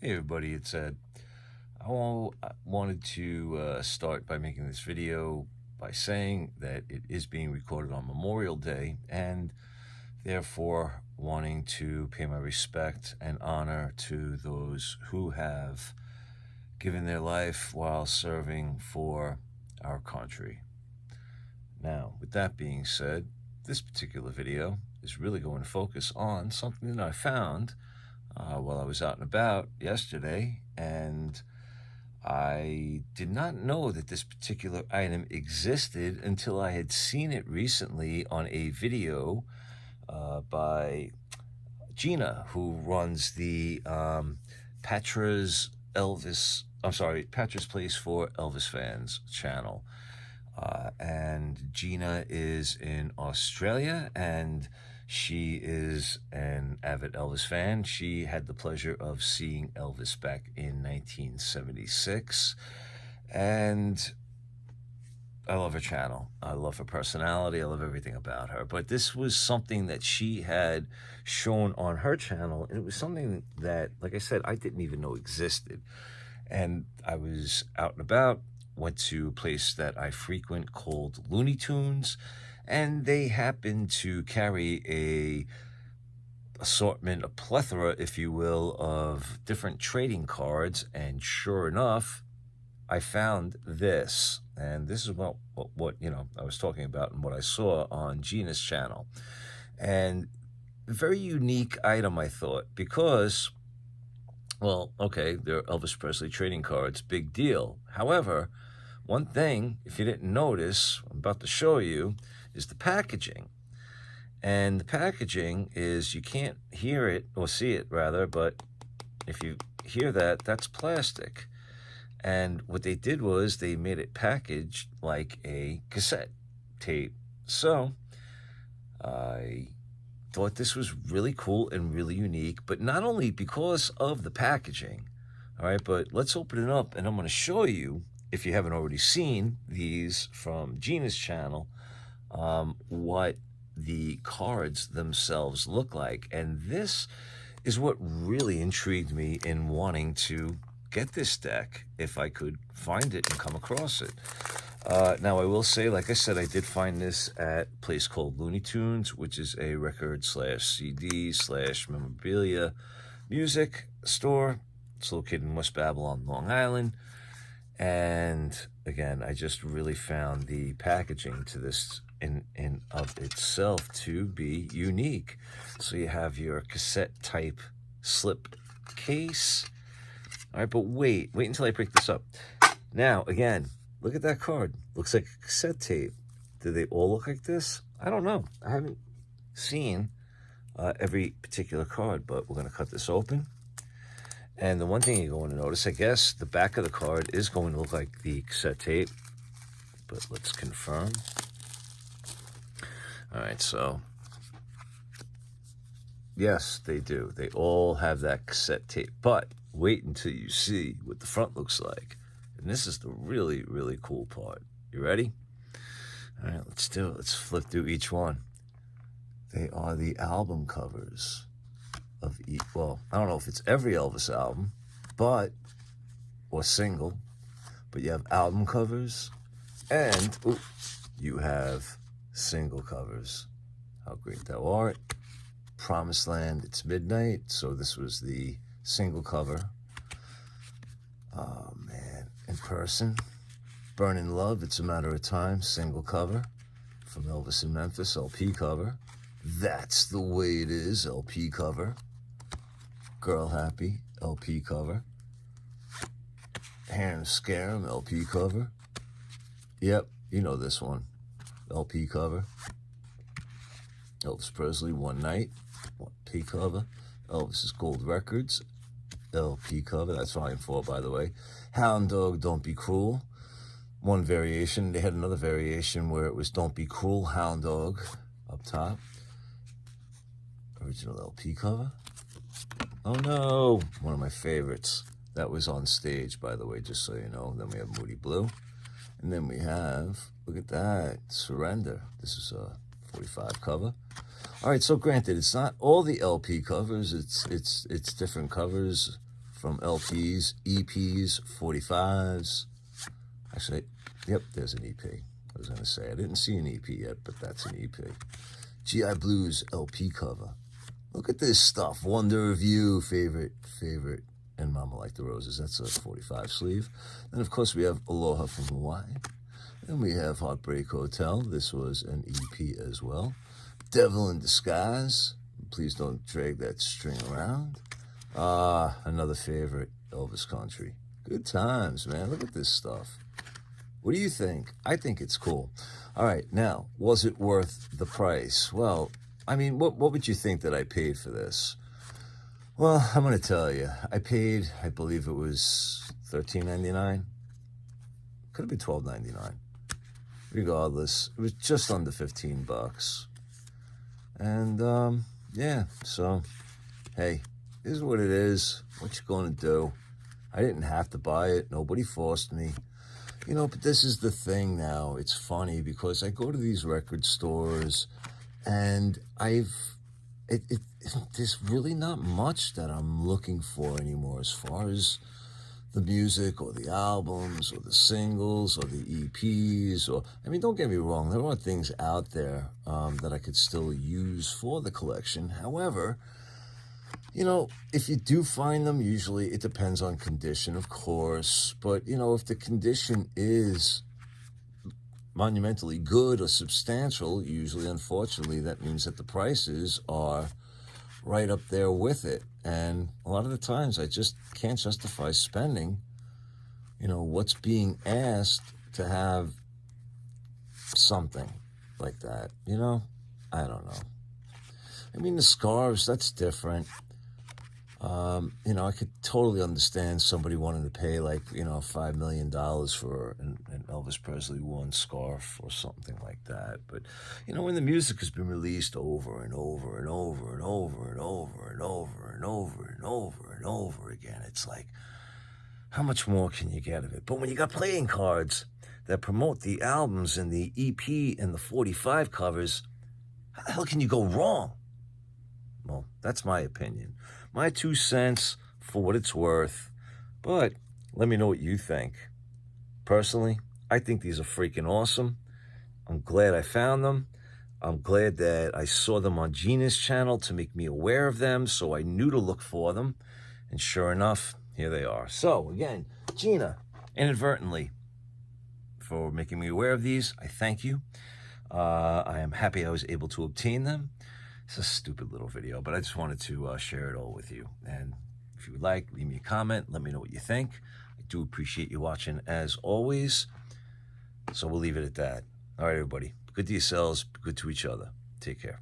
Hey everybody, it's Ed. I wanted to start by making this video by saying that it is being recorded on Memorial Day and therefore wanting to pay my respect and honor to those who have given their life while serving for our country. Now, with that being said, this particular video is really going to focus on something that I found while I was out and about yesterday, and I did not know that this particular item existed until I had seen it recently on a video by Gina, who runs the Patra's Place for Elvis Fans channel. And Gina is in Australia, and she is an avid Elvis fan. She had the pleasure of seeing Elvis back in 1976, and I love her channel. I love her personality. I love everything about her. But this was something that she had shown on her channel, and it was something that, like I said, I didn't even know existed. And I was out and about, went to a place that I frequent called Looney Tunes, and they happen to carry a plethora, if you will, of different trading cards. And sure enough, I found this, and this is what I was talking about and what I saw on Gina's channel. And a very unique item, I thought, because, well, okay, they're Elvis Presley trading cards, big deal. However, one thing, if you didn't notice, I'm about to show you, is the packaging. And the packaging is, you can't hear it, or see it rather, but if you hear that, that's plastic. And what they did was they made it packaged like a cassette tape. So I thought this was really cool and really unique, but not only because of the packaging, all right, but let's open it up and I'm going to show you, if you haven't already seen these from Gina's channel, what the cards themselves look like. And this is what really intrigued me in wanting to get this deck, if I could find it and come across it. Now, I will say, like I said, I did find this at a place called Looney Tunes, which is a record/CD/memorabilia music store. It's located in West Babylon, Long Island. And again, I just really found the packaging to this in of itself to be unique. So you have your cassette type slip case. All right, but wait until I break this up. Now, again, look at that card. Looks like a cassette tape. Do they all look like this? I don't know. I haven't seen every particular card, but we're going to cut this open. And the one thing you're going to notice, I guess, the back of the card is going to look like the cassette tape, but let's confirm. All right, so yes, they do. They all have that cassette tape, but wait until you see what the front looks like. And this is the really, really cool part. You ready? All right, let's do it. Let's flip through each one. They are the album covers of each. Well, I don't know if it's every Elvis album, or single, but you have album covers and you have single covers. How great thou art. Promised Land, It's Midnight. So this was the single cover. Oh man, In Person. Burning Love, It's a Matter of Time, single cover. From Elvis in Memphis, LP cover. That's the Way It Is, LP cover. Girl Happy, LP cover. Hair and Scare 'Em, LP cover. Yep, you know this one. LP cover. Elvis Presley, One Night, LP cover. Elvis's Gold Records, LP cover. That's volume 4, by the way. Hound Dog, Don't Be Cruel. One variation. They had another variation where it was Don't Be Cruel, Hound Dog up top. Original LP cover. Oh no, one of my favorites. That was on stage, by the way, just so you know. Then we have Moody Blue. And then we have, look at that, Surrender. This is a 45 cover. All right, so granted, it's not all the LP covers. It's different covers from LPs, EPs, 45s. Actually, yep, there's an EP. I was going to say, I didn't see an EP yet, but that's an EP. GI Blues LP cover. Look at this stuff. Wonder of You, favorite, and Mama Like the Roses. That's a 45 sleeve. And of course, we have Aloha from Hawaii. Then we have Heartbreak Hotel. This was an EP as well. Devil in Disguise. Please don't drag that string around. Another favorite, Elvis Country. Good times, man. Look at this stuff. What do you think? I think it's cool. All right, now, was it worth the price? Well, I mean, what would you think that I paid for this? Well, I'm going to tell you. I paid, I believe it was $13.99. Could have been $12.99. Regardless, it was just under $15. And, yeah, so, hey, this is what it is. What you going to do? I didn't have to buy it. Nobody forced me. You know, but this is the thing now. It's funny because I go to these record stores and there's really not much that I'm looking for anymore as far as the music or the albums or the singles or the EPs. I mean, don't get me wrong. There are things out there that I could still use for the collection. However, you know, if you do find them, usually it depends on condition, of course. But, you know, if the condition is monumentally good or substantial, usually, unfortunately, that means that the prices are right up there with it. And a lot of the times I just can't justify spending, you know, what's being asked to have something like that, you know? I don't know. I mean, the scarves, that's different. You know, I could totally understand somebody wanting to pay like, you know, $5 million for an Elvis Presley worn scarf or something like that. But, you know, when the music has been released over and over and over and over and over and over and over and over and over again, it's like, how much more can you get of it? But when you got playing cards that promote the albums and the EP and the 45 covers, how the hell can you go wrong? Well, that's my opinion. My 2 cents for what it's worth. But let me know what you think. Personally, I think these are freaking awesome. I'm glad I found them. I'm glad that I saw them on Gina's channel to make me aware of them, so I knew to look for them. And sure enough, here they are. So, again, Gina, inadvertently, for making me aware of these, I thank you. I am happy I was able to obtain them. It's a stupid little video, but I just wanted to share it all with you. And if you would like, leave me a comment. Let me know what you think. I do appreciate you watching, as always. So we'll leave it at that. All right, everybody. Good to yourselves. Good to each other. Take care.